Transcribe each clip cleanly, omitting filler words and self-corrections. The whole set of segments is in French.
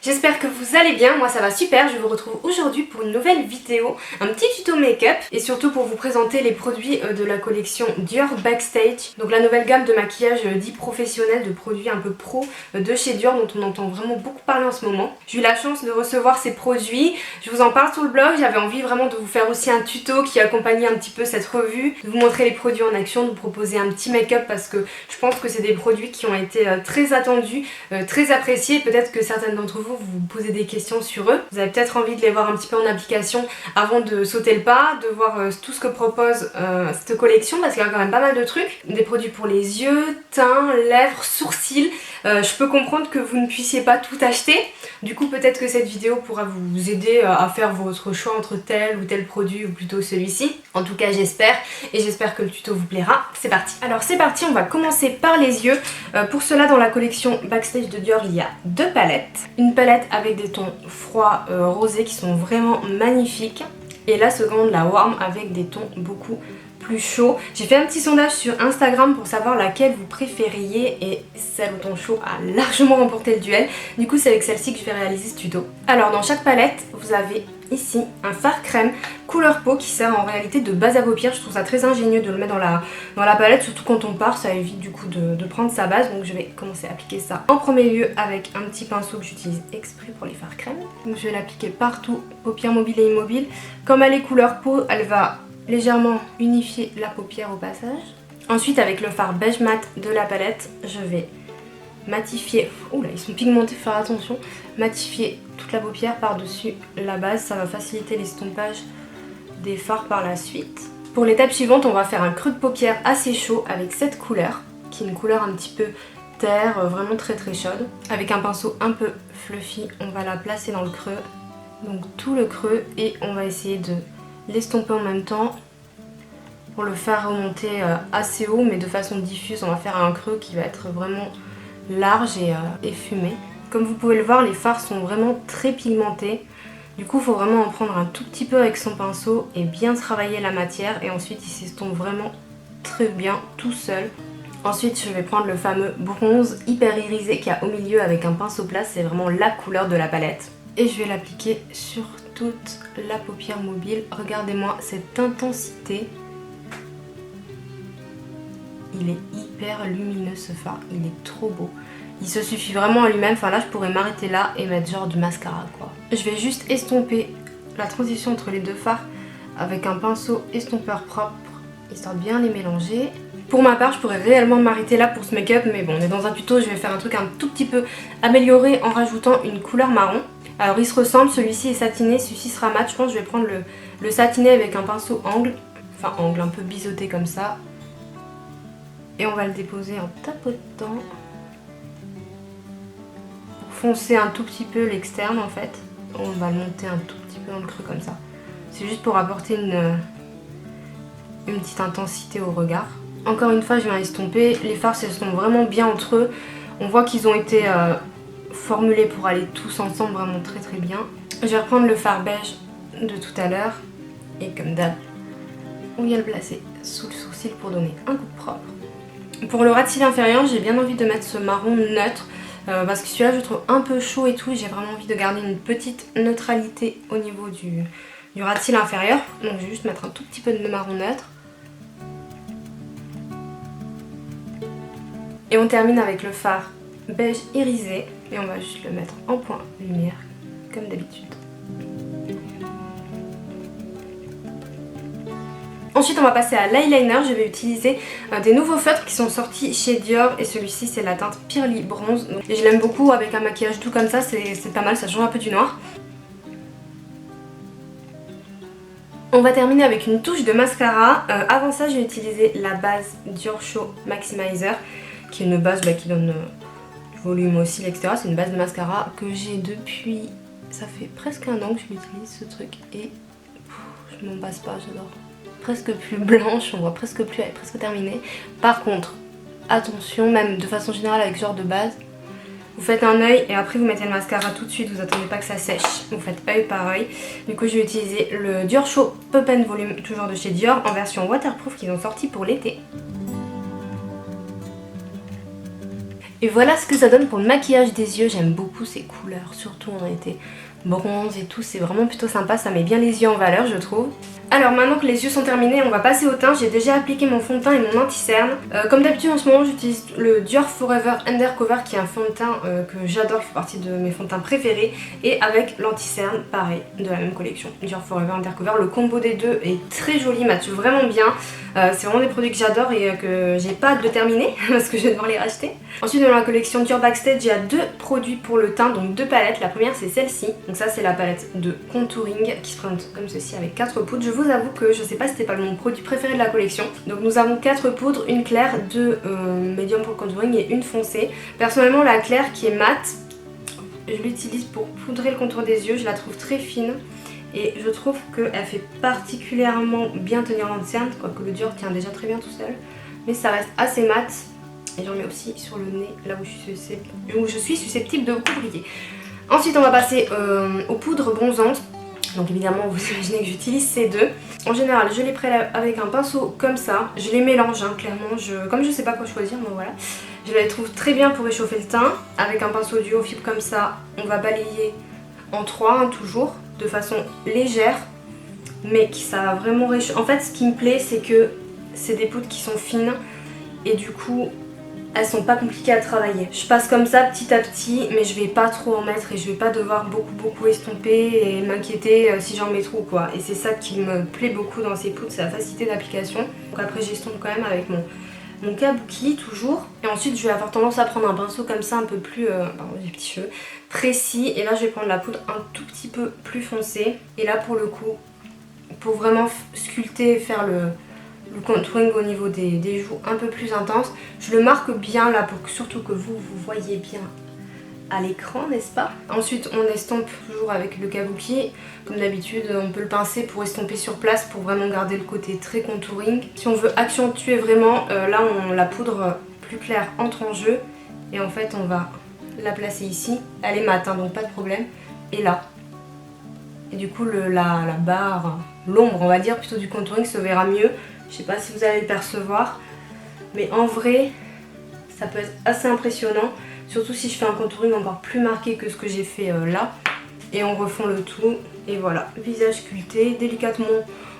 J'espère que vous allez bien, moi ça va super, je vous retrouve aujourd'hui pour une nouvelle vidéo, un petit tuto make-up et surtout pour vous présenter les produits de la collection Dior Backstage, donc la nouvelle gamme de maquillage dit professionnel, de produits un peu pro de chez Dior dont on entend vraiment beaucoup parler en ce moment. J'ai eu la chance de recevoir ces produits, je vous en parle sur le blog, j'avais envie vraiment de vous faire aussi un tuto qui accompagnait un petit peu cette revue, de vous montrer les produits en action, de vous proposer un petit make-up parce que je pense que c'est des produits qui ont été très attendus, très appréciés, peut-être que certaines d'entre vous vous posez des questions sur eux. Vous avez peut-être envie de les voir un petit peu en application avant de sauter le pas, de voir tout ce que propose cette collection parce qu'il y a quand même pas mal de trucs. Des produits pour les yeux, teint, lèvres, sourcils. Je peux comprendre que vous ne puissiez pas tout acheter. Du coup peut-être que cette vidéo pourra vous aider à faire votre choix entre tel ou tel produit ou plutôt celui-ci. En tout cas j'espère et j'espère que le tuto vous plaira. C'est parti. Alors c'est parti, on va commencer par les yeux. Pour cela dans la collection Backstage de Dior il y a deux palettes. Une palette avec des tons froids rosés qui sont vraiment magnifiques. Et la seconde, la warm, avec des tons beaucoup plus chauds. J'ai fait un petit sondage sur Instagram pour savoir laquelle vous préfériez et celle au ton chaud a largement remporté le duel. Du coup c'est avec celle-ci que je vais réaliser ce tuto. Alors dans chaque palette vous avez ici un fard crème couleur peau qui sert en réalité de base à paupières. Je trouve ça très ingénieux de le mettre dans la palette, surtout quand on part, ça évite du coup de prendre sa base. Donc je vais commencer à appliquer ça en premier lieu avec un petit pinceau que j'utilise exprès pour les fards crème. Donc je vais l'appliquer partout, paupières mobiles et immobiles. Comme elle est couleur peau, elle va légèrement unifier la paupière au passage. Ensuite avec le fard beige mat de la palette, je vais matifier, oula ils sont pigmentés, faut faire attention, matifier toute la paupière par-dessus la base, ça va faciliter l'estompage des fards par la suite. Pour l'étape suivante, on va faire un creux de paupière assez chaud avec cette couleur, qui est une couleur un petit peu terre, vraiment très très chaude. Avec un pinceau un peu fluffy, on va la placer dans le creux, donc tout le creux, et on va essayer de l'estomper en même temps pour le faire remonter assez haut, mais de façon diffuse. On va faire un creux qui va être vraiment large et fumé. Comme vous pouvez le voir, les fards sont vraiment très pigmentés. Du coup, il faut vraiment en prendre un tout petit peu avec son pinceau et bien travailler la matière. Et ensuite, il s'estompe vraiment très bien tout seul. Ensuite, je vais prendre le fameux bronze hyper irisé qu'il y a au milieu avec un pinceau plat. C'est vraiment la couleur de la palette. Et je vais l'appliquer sur toute la paupière mobile. Regardez-moi cette intensité. Il est hyper lumineux ce fard, il est trop beau. Il se suffit vraiment à lui-même, enfin là je pourrais m'arrêter là et mettre genre du mascara quoi. Je vais juste estomper la transition entre les deux fards avec un pinceau estompeur propre, histoire de bien les mélanger. Pour ma part je pourrais réellement m'arrêter là pour ce make-up, mais bon on est dans un tuto, je vais faire un truc un tout petit peu amélioré en rajoutant une couleur marron. Alors ils se ressemblent, celui-ci est satiné, celui-ci sera mat. Je pense que je vais prendre le satiné avec un pinceau angle, enfin angle un peu biseauté comme ça. Et on va le déposer en tapotant pour foncer un tout petit peu l'externe en fait. On va le monter un tout petit peu dans le creux comme ça. C'est juste pour apporter une petite intensité au regard. Encore une fois je viens estomper. Les fards s'estompent vraiment bien entre eux. On voit qu'ils ont été formulés pour aller tous ensemble vraiment très très bien. Je vais reprendre le fard beige de tout à l'heure. Et comme d'hab, on vient le placer sous le sourcil pour donner un coup de propre. Pour le ras de cils inférieur, j'ai bien envie de mettre ce marron neutre parce que celui-là je le trouve un peu chaud et tout, et j'ai vraiment envie de garder une petite neutralité au niveau du ras de cils inférieur. Donc je vais juste mettre un tout petit peu de marron neutre. Et on termine avec le fard beige irisé et on va juste le mettre en point lumière comme d'habitude. Ensuite on va passer à l'eyeliner, je vais utiliser des nouveaux feutres qui sont sortis chez Dior et celui-ci c'est la teinte Pearly Bronze. Et je l'aime beaucoup avec un maquillage doux comme ça, c'est pas mal, ça change un peu du noir. On va terminer avec une touche de mascara. Avant ça je vais utiliser la base Dior Show Maximizer qui est une base qui donne du volume au cils etc. C'est une base de mascara que j'ai depuis, ça fait presque un an que je l'utilise ce truc et je m'en passe pas, j'adore. Presque plus blanche, on voit presque plus, elle est presque terminée. Par contre, attention, même de façon générale avec ce genre de base, vous faites un œil et après vous mettez le mascara tout de suite, vous attendez pas que ça sèche, vous faites œil par œil. Du coup je vais utiliser le Dior Show Pop & Volume, toujours de chez Dior, en version waterproof qu'ils ont sorti pour l'été. Et voilà ce que ça donne pour le maquillage des yeux. J'aime beaucoup ces couleurs, surtout en été bronze et tout, c'est vraiment plutôt sympa, ça met bien les yeux en valeur je trouve. Alors maintenant que les yeux sont terminés, on va passer au teint. J'ai déjà appliqué mon fond de teint et mon anti-cerne. Comme d'habitude en ce moment j'utilise le Dior Forever Undercover qui est un fond de teint que j'adore, qui fait partie de mes fonds de teint préférés. Et avec l'anti-cerne, pareil, de la même collection, Dior Forever Undercover. Le combo des deux est très joli, matche vraiment bien. C'est vraiment des produits que j'adore et que j'ai pas hâte de terminer parce que je vais devoir les racheter. Ensuite dans la collection Dior Backstage, il y a deux produits pour le teint, donc deux palettes. La première c'est celle-ci, donc ça c'est la palette de contouring qui se présente comme ceci avec 4 poudres. Je vous avoue que je sais pas si c'était pas mon produit préféré de la collection. Donc nous avons 4 poudres, une claire, 2 médium pour le contouring et une foncée. Personnellement la claire qui est mate, je l'utilise pour poudrer le contour des yeux, je la trouve très fine. Et je trouve qu'elle fait particulièrement bien tenir l'anti-cerne, quoique le Dior tient déjà très bien tout seul. Mais ça reste assez mat. Et j'en mets aussi sur le nez, là où je suis susceptible de beaucoup briller. Ensuite on va passer aux poudres bronzantes. Donc évidemment vous imaginez que j'utilise ces deux. En général je les prélève avec un pinceau comme ça. Je les mélange hein, clairement, comme je sais pas quoi choisir, donc voilà. Je les trouve très bien pour réchauffer le teint. Avec un pinceau duo fibre comme ça, on va balayer en 3 hein, toujours, de façon légère. Mais qui ça va vraiment réchauffer. En fait ce qui me plaît c'est que c'est des poudres qui sont fines. Et du coup elles sont pas compliquées à travailler. Je passe comme ça petit à petit, mais je vais pas trop en mettre et je vais pas devoir beaucoup estomper et m'inquiéter si j'en mets trop quoi. Et c'est ça qui me plaît beaucoup dans ces poudres, c'est la facilité d'application. Donc après j'estompe quand même avec mon kabuki toujours. Et ensuite je vais avoir tendance à prendre un pinceau comme ça un peu plus, pardon j'ai des petits cheveux, précis. Et là je vais prendre la poudre un tout petit peu plus foncée. Et là pour le coup, pour vraiment sculpter et faire le contouring au niveau des joues un peu plus intense. Je le marque bien là pour que surtout que vous voyez bien à l'écran, n'est-ce pas? Ensuite on estompe toujours avec le kabuki. Comme d'habitude on peut le pincer pour estomper sur place pour vraiment garder le côté très contouring. Si on veut accentuer vraiment, là la poudre plus claire entre en jeu. Et en fait on va la placer ici. Elle est mate hein, donc pas de problème. Et là. Et du coup la barre, l'ombre on va dire plutôt du contouring se verra mieux. Je sais pas si vous allez le percevoir, mais en vrai, ça peut être assez impressionnant, surtout si je fais un contouring encore plus marqué que ce que j'ai fait là. Et on refond le tout, et voilà, visage sculpté, délicatement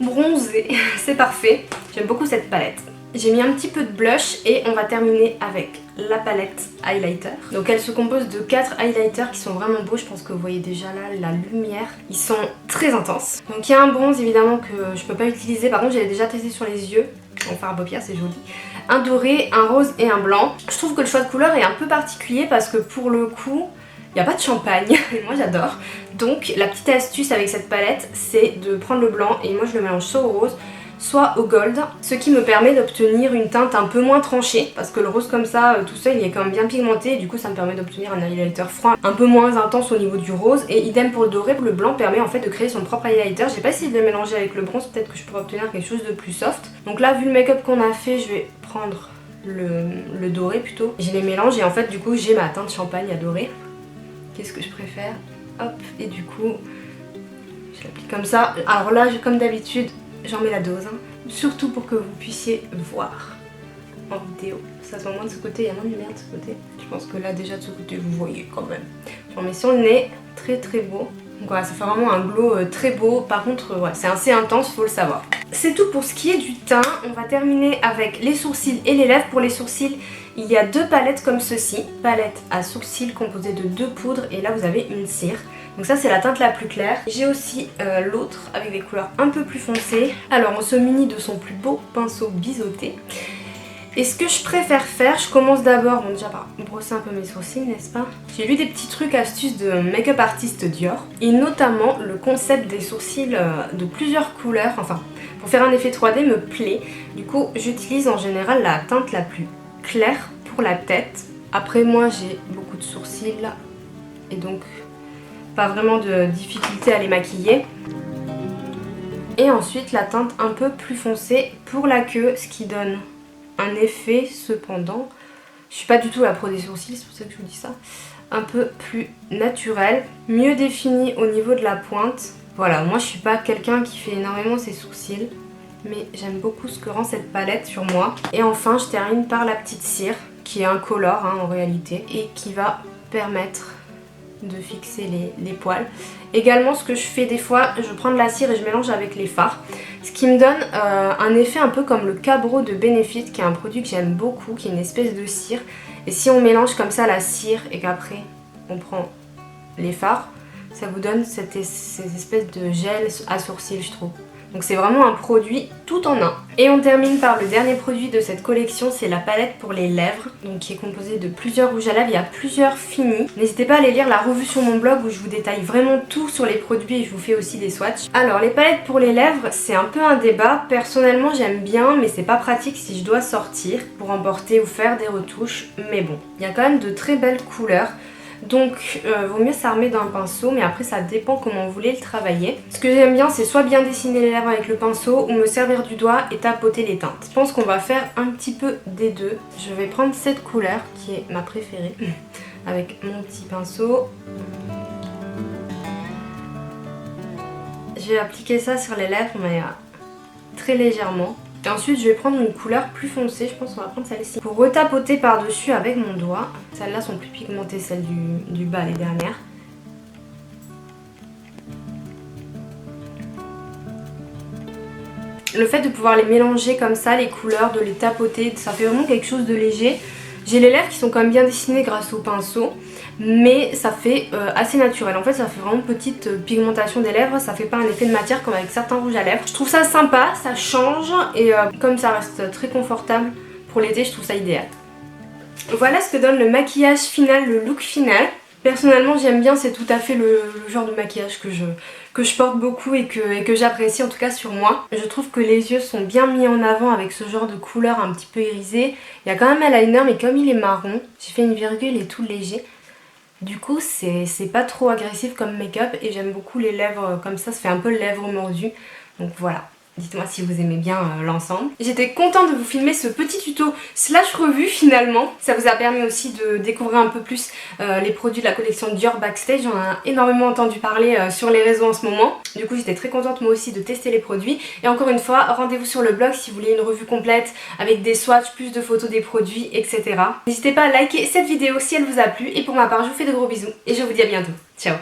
bronzé, c'est parfait. J'aime beaucoup cette palette. J'ai mis un petit peu de blush et on va terminer avec la palette highlighter. Donc elle se compose de 4 highlighters qui sont vraiment beaux, je pense que vous voyez déjà là la lumière. Ils sont très intenses. Donc il y a un bronze évidemment que je peux pas utiliser, par contre j'ai déjà testé sur les yeux. Enfin un paupière c'est joli. Un doré, un rose et un blanc. Je trouve que le choix de couleur est un peu particulier parce que pour le coup, il n'y a pas de champagne, et moi j'adore. Donc la petite astuce avec cette palette c'est de prendre le blanc et moi je le mélange soit au rose, soit au gold, ce qui me permet d'obtenir une teinte un peu moins tranchée parce que le rose comme ça tout seul il est quand même bien pigmenté et du coup ça me permet d'obtenir un highlighter froid un peu moins intense au niveau du rose. Et idem pour le doré, le blanc permet en fait de créer son propre highlighter. J'ai pas essayé de le mélanger avec le bronze, peut-être que je pourrais obtenir quelque chose de plus soft. Donc là vu le make-up qu'on a fait, je vais prendre le doré plutôt. Je les mélange et en fait du coup j'ai ma teinte champagne à doré. Qu'est-ce que je préfère? Hop, et du coup je l'applique comme ça. Alors là comme d'habitude j'en mets la dose, hein. Surtout pour que vous puissiez voir en vidéo. Ça se voit moins de ce côté, il y a moins de lumière de ce côté. Je pense que là déjà de ce côté vous voyez quand même. J'en mets sur le nez, très très beau. Donc voilà, ça fait vraiment un glow très beau. Par contre, ouais, c'est assez intense, faut le savoir. C'est tout pour ce qui est du teint. On va terminer avec les sourcils et les lèvres. Pour les sourcils, il y a deux palettes comme ceci. Palette à sourcils composée de 2 poudres et là vous avez une cire. Donc ça c'est la teinte la plus claire. J'ai aussi l'autre avec des couleurs un peu plus foncées. Alors on se munit de son plus beau pinceau biseauté. Et ce que je préfère faire, je commence d'abord, bon déjà par brosser un peu mes sourcils, n'est-ce pas? J'ai lu des petits trucs astuces de make-up artiste Dior. Et notamment le concept des sourcils de plusieurs couleurs, enfin pour faire un effet 3D me plaît. Du coup j'utilise en général la teinte la plus claire pour la tête. Après moi j'ai beaucoup de sourcils et donc pas vraiment de difficulté à les maquiller. Et ensuite la teinte un peu plus foncée pour la queue, ce qui donne un effet cependant, je suis pas du tout la pro des sourcils, c'est pour ça que je vous dis ça, un peu plus naturel, mieux défini au niveau de la pointe. Voilà, moi je suis pas quelqu'un qui fait énormément ses sourcils, mais j'aime beaucoup ce que rend cette palette sur moi. Et enfin je termine par la petite cire qui est incolore hein, en réalité et qui va permettre de fixer les poils. Également ce que je fais des fois, je prends de la cire et je mélange avec les fards, ce qui me donne un effet un peu comme le Cabro de Benefit, qui est un produit que j'aime beaucoup, qui est une espèce de cire. Et si on mélange comme ça la cire et qu'après on prend les fards, ça vous donne cette espèce de gel à sourcils, je trouve. Donc c'est vraiment un produit tout en un. Et on termine par le dernier produit de cette collection, c'est la palette pour les lèvres, donc qui est composée de plusieurs rouges à lèvres, il y a plusieurs finis. N'hésitez pas à aller lire la revue sur mon blog où je vous détaille vraiment tout sur les produits et je vous fais aussi des swatchs. Alors les palettes pour les lèvres, c'est un peu un débat. Personnellement j'aime bien, mais c'est pas pratique si je dois sortir pour emporter ou faire des retouches. Mais bon, il y a quand même de très belles couleurs. Donc vaut mieux s'armer d'un pinceau, mais après ça dépend comment vous voulez le travailler. Ce que j'aime bien, c'est soit bien dessiner les lèvres avec le pinceau ou me servir du doigt et tapoter les teintes. Je pense qu'on va faire un petit peu des deux. Je vais prendre cette couleur qui est ma préférée avec mon petit pinceau. Je vais appliquer ça sur les lèvres, mais très légèrement. Et ensuite je vais prendre une couleur plus foncée, je pense qu'on va prendre celle-ci. Pour retapoter par-dessus avec mon doigt. Celles-là sont plus pigmentées, celles du bas, les dernières. Le fait de pouvoir les mélanger comme ça, les couleurs, de les tapoter, ça fait vraiment quelque chose de léger. J'ai les lèvres qui sont quand même bien dessinées grâce au pinceau, mais ça fait assez naturel. En fait ça fait vraiment petite pigmentation des lèvres, ça fait pas un effet de matière comme avec certains rouges à lèvres. Je trouve ça sympa, ça change et comme ça reste très confortable pour l'été, je trouve ça idéal. Voilà ce que donne le maquillage final, le look final. Personnellement j'aime bien, c'est tout à fait le genre de maquillage que je porte beaucoup et que j'apprécie en tout cas sur moi. Je trouve que les yeux sont bien mis en avant avec ce genre de couleur un petit peu irisée. Il y a quand même un eyeliner mais comme il est marron, j'ai fait une virgule et tout léger. Du coup c'est pas trop agressif comme make-up et j'aime beaucoup les lèvres comme ça fait un peu lèvres mordues. Donc voilà. Dites-moi si vous aimez bien l'ensemble. J'étais contente de vous filmer ce petit tuto slash revue finalement. Ça vous a permis aussi de découvrir un peu plus les produits de la collection Dior Backstage. J'en ai énormément entendu parler sur les réseaux en ce moment. Du coup j'étais très contente moi aussi de tester les produits. Et encore une fois, rendez-vous sur le blog si vous voulez une revue complète avec des swatchs, plus de photos des produits, etc. N'hésitez pas à liker cette vidéo si elle vous a plu. Et pour ma part, je vous fais de gros bisous et je vous dis à bientôt. Ciao!